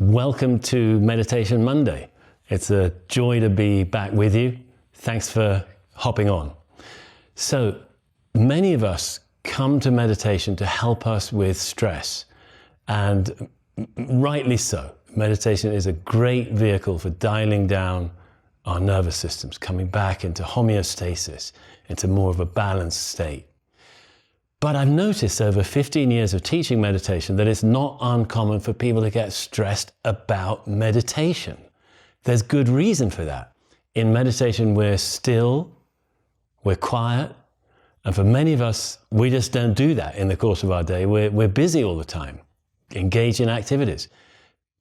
Welcome to Meditation Monday. It's a joy to be back with you. Thanks for hopping on. So many of us come to meditation to help us with stress, and rightly so. Meditation is a great vehicle for dialing down our nervous systems, coming back into homeostasis, into more of a balanced state. But I've noticed over 15 years of teaching meditation that it's not uncommon for people to get stressed about meditation. There's good reason for that. In meditation, we're still, we're quiet, and for many of us, we just don't do that in the course of our day. We're busy all the time, engaged in activities.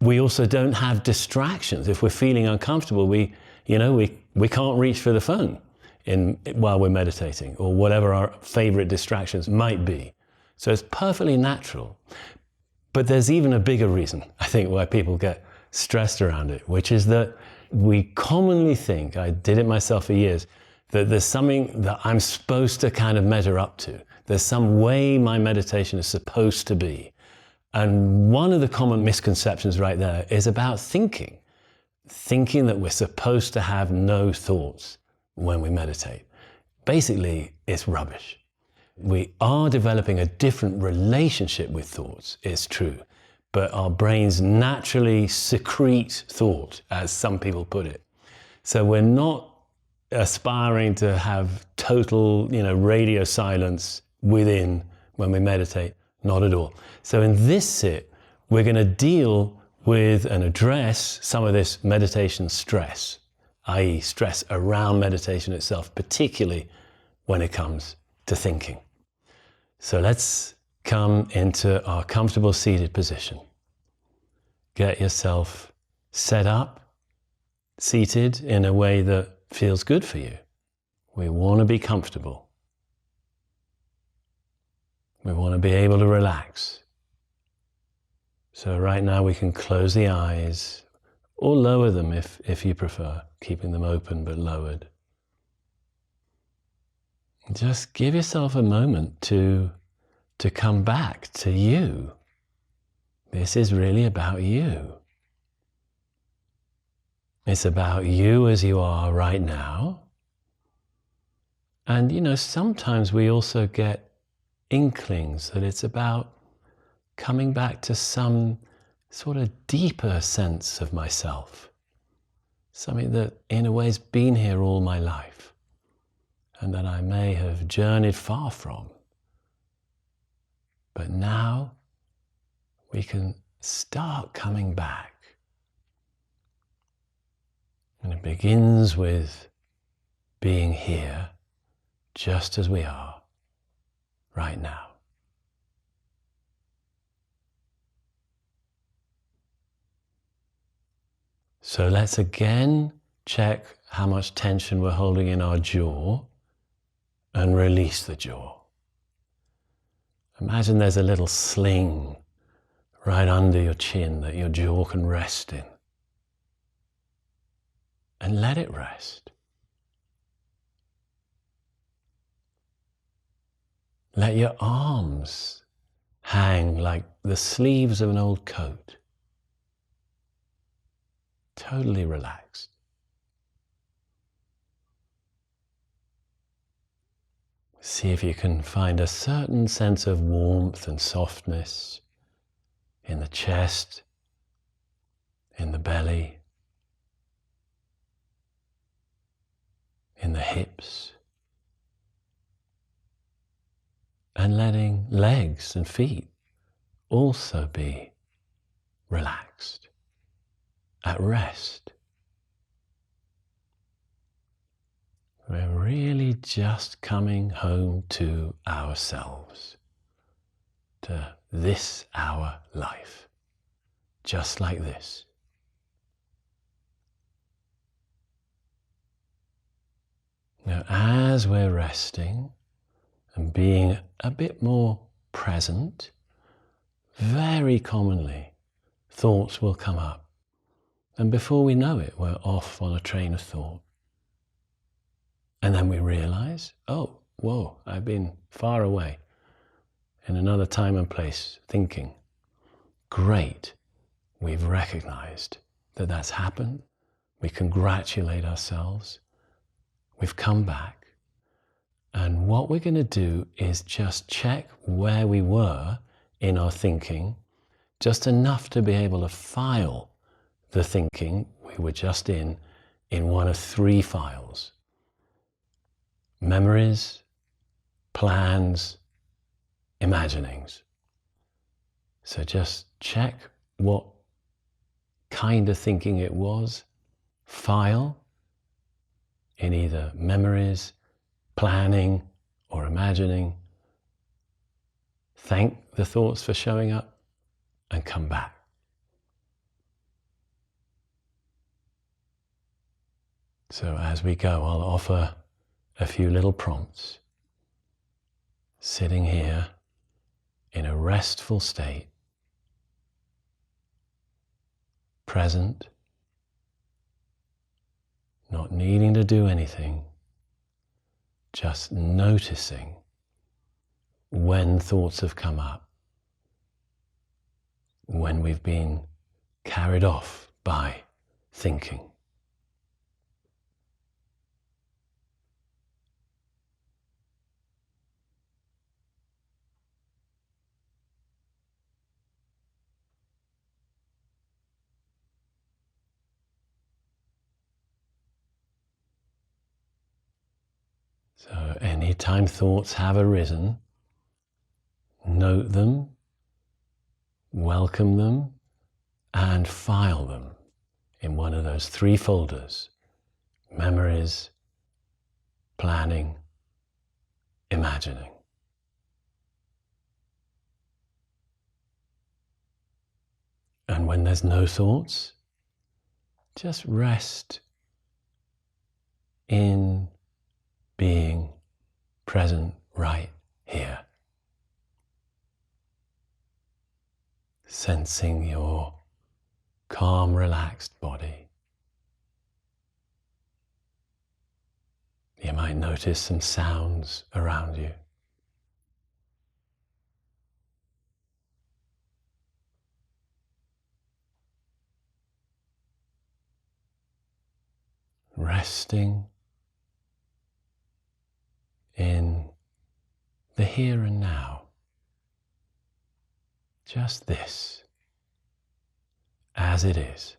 We also don't have distractions. If we're feeling uncomfortable, we can't reach for the phone while we're meditating, or whatever our favorite distractions might be. So it's perfectly natural. But there's even a bigger reason, I think, why people get stressed around it, which is that we commonly think, I did it myself for years, that there's something that I'm supposed to kind of measure up to. There's some way my meditation is supposed to be. And one of the common misconceptions right there is about thinking that we're supposed to have no thoughts when we meditate. Basically, it's rubbish. We are developing a different relationship with thoughts, it's true, but our brains naturally secrete thought, as some people put it. So we're not aspiring to have total, radio silence within when we meditate, not at all. So in this sit, we're going to deal with and address some of this meditation stress, i.e. stress around meditation itself, particularly when it comes to thinking. So let's come into our comfortable seated position. Get yourself set up, seated in a way that feels good for you. We want to be comfortable. We want to be able to relax. So right now we can close the eyes, or lower them if you prefer, keeping them open but lowered. Just give yourself a moment to come back to you. This is really about you. It's about you as you are right now. And sometimes we also get inklings that it's about coming back to some sort of deeper sense of myself. Something that in a way has been here all my life and that I may have journeyed far from. But now we can start coming back. And it begins with being here just as we are right now. So let's again check how much tension we're holding in our jaw and release the jaw. Imagine there's a little sling right under your chin that your jaw can rest in. And let it rest. Let your arms hang like the sleeves of an old coat. Totally relaxed. See if you can find a certain sense of warmth and softness in the chest, in the belly, in the hips, and letting legs and feet also be relaxed, at rest. We're really just coming home to ourselves, to this our life, just like this. Now, as we're resting and being a bit more present, very commonly thoughts will come up. And before we know it, we're off on a train of thought. And then we realize, oh, whoa, I've been far away in another time and place thinking. Great. we've recognized that that's happened. We congratulate ourselves. We've come back. And what we're going to do is just check where we were in our thinking, just enough to be able to file the thinking we were just in one of three files: memories, plans, imaginings. So just check what kind of thinking it was, file in either memories, planning, or imagining. Thank the thoughts for showing up and come back. So as we go, I'll offer a few little prompts. Sitting here in a restful state, present, not needing to do anything, just noticing when thoughts have come up, when we've been carried off by thinking. So anytime thoughts have arisen, note them, welcome them, and file them in one of those three folders: memories, planning, imagining. And when there's no thoughts, just rest in being present right here. Sensing your calm, relaxed body. You might notice some sounds around you. Resting in the here and now. Just this, as it is.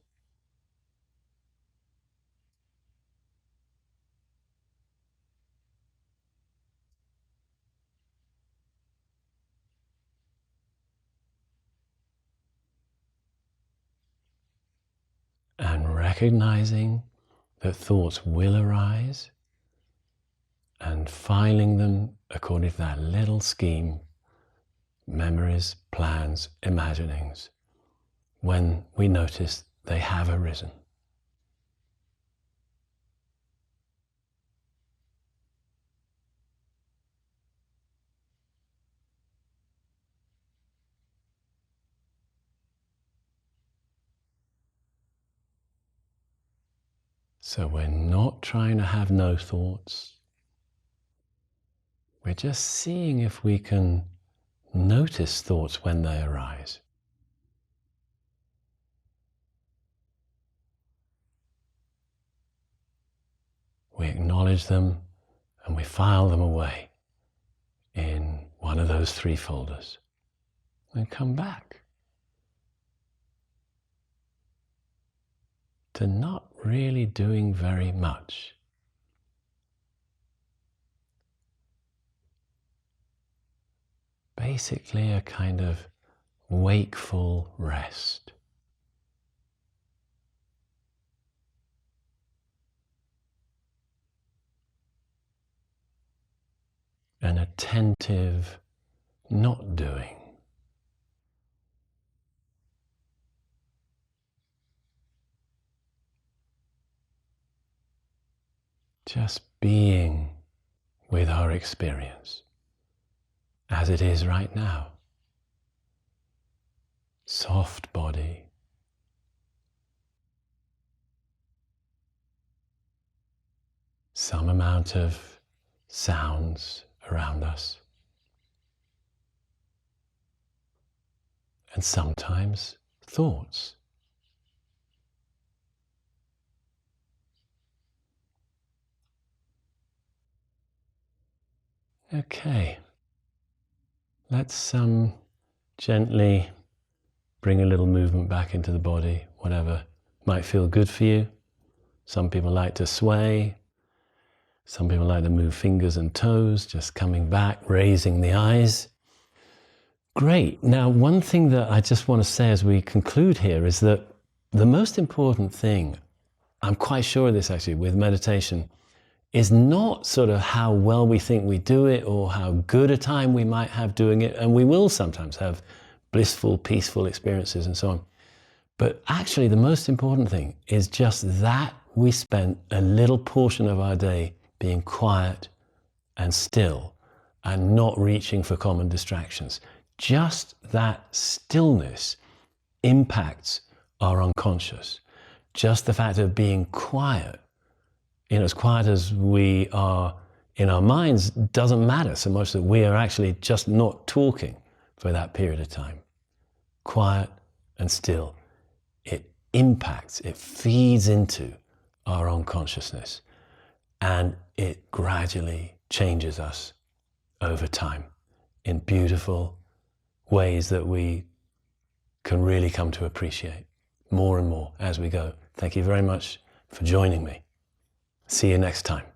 And recognizing that thoughts will arise, and filing them according to that little scheme: memories, plans, imaginings, when we notice they have arisen. So we're not trying to have no thoughts. We're just seeing if we can notice thoughts when they arise. We acknowledge them and we file them away in one of those three folders. And come back to not really doing very much. Basically a kind of wakeful rest. An attentive not doing. Just being with our experience as it is right now. Soft body. Some amount of sounds around us. And sometimes thoughts Okay. Let's gently bring a little movement back into the body, whatever might feel good for you. Some people like to sway. Some people like to move fingers and toes, just coming back, raising the eyes. Great. Now, one thing that I just want to say as we conclude here is that the most important thing, I'm quite sure of this actually, with meditation, is not sort of how well we think we do it or how good a time we might have doing it. And we will sometimes have blissful, peaceful experiences and so on. But actually, the most important thing is just that we spent a little portion of our day being quiet and still and not reaching for common distractions. Just that stillness impacts our unconscious. Just the fact of being quiet, as quiet as we are in our minds, doesn't matter so much that we are actually just not talking for that period of time. Quiet and still. It impacts, it feeds into our unconsciousness, and it gradually changes us over time in beautiful ways that we can really come to appreciate more and more as we go. Thank you very much for joining me. See you next time.